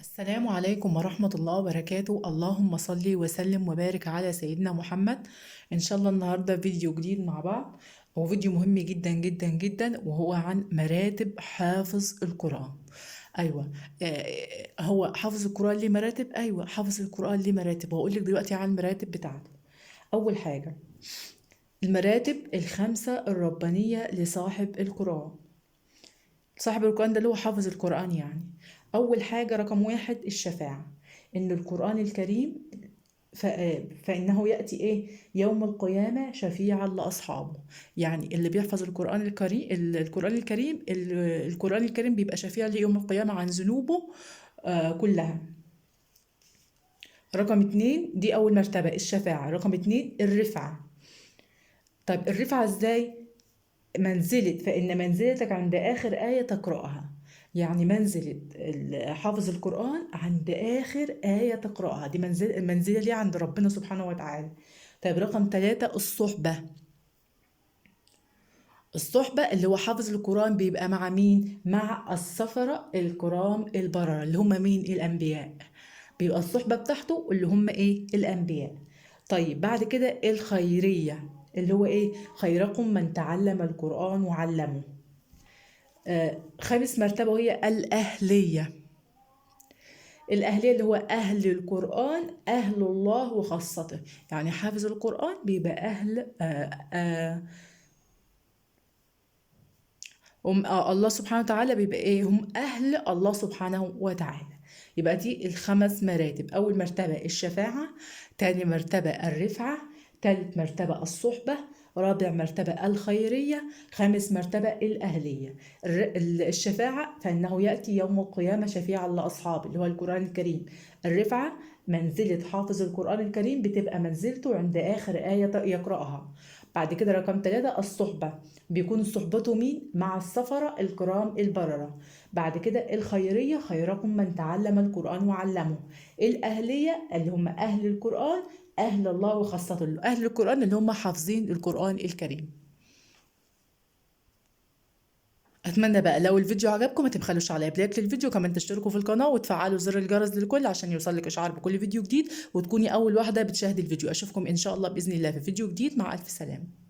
السلام عليكم ورحمة الله وبركاته. اللهم صل وسلم وبارك على سيدنا محمد. إن شاء الله النهاردة فيديو جديد مع بعض، هو فيديو مهم جدا جدا جدا، وهو عن مراتب حافظ القرآن. أيوة. هو حافظ القرآن ليه مراتب؟ أيوة، حافظ القرآن ليه مراتب، وهقول لك دلوقتي عن المراتب بتاعته. أول حاجة، المراتب الخمسة الربانية لصاحب القرآن. صاحب القرآن ده اللي هو حافظ القرآن يعني. أول حاجة رقم واحد الشفاعة، إن القرآن الكريم فإنه يأتي إيه يوم القيامة شفيعا لأصحابه. يعني اللي بيحفظ القرآن الكريم القرآن الكريم بيبقى شفيع ليوم القيامة عن ذنوبه كلها. رقم اتنين، دي أول مرتبة الشفاعة. رقم اتنين الرفعة. طيب الرفعة إزاي؟ فإن منزلتك عند آخر آية تقرأها. يعني منزلة حافظ القرآن عند آخر آية تقرأها، دي المنزلة ليه عند ربنا سبحانه وتعالى. طيب رقم ثلاثة الصحبة. الصحبة اللي هو حافظ القرآن بيبقى مع مين؟ مع السفرة الكرام البررة اللي هم مين؟ الأنبياء. بيبقى الصحبة بتاعته اللي هم إيه؟ الأنبياء. طيب بعد كده الخيرية، اللي هو إيه؟ خيركم من تعلم القرآن وعلمه. خامس مرتبة وهي الأهلية. الأهلية اللي هو أهل القرآن، أهل الله وخاصته. يعني حافظ القرآن بيبقى أهل الله سبحانه وتعالى، بيبقى إيه؟ هم أهل الله سبحانه وتعالى. يبقى دي الخمس مراتب. أول مرتبة الشفاعة، تاني مرتبة الرفعة، تالت مرتبة الصحبة، رابع مرتبة الخيرية، خامس مرتبة الأهلية. الشفاعة فإنه يأتي يوم القيامة شفيعا لأصحابه اللي هو القرآن الكريم. الرفعة منزلة حافظ القرآن الكريم بتبقى منزلته عند آخر آية يقرأها. بعد كده رقم ثلاثة الصحبة، بيكون صحبته مين؟ مع السفرة الكرام البررة. بعد كده الخيرية، خيركم من تعلم القرآن وعلمه. الأهلية اللي هم أهل القرآن، أهل الله وخاصة له. أهل القرآن اللي هم حافظين القرآن الكريم. أتمنى بقى لو الفيديو عجبكم ما تبخلوش عليا بلايك للفيديو، كمان تشتركوا في القناة وتفعلوا زر الجرس للكل عشان يوصلك إشعار بكل فيديو جديد، وتكوني أول واحدة بتشاهدي الفيديو. أشوفكم إن شاء الله بإذن الله في فيديو جديد. مع ألف سلامة.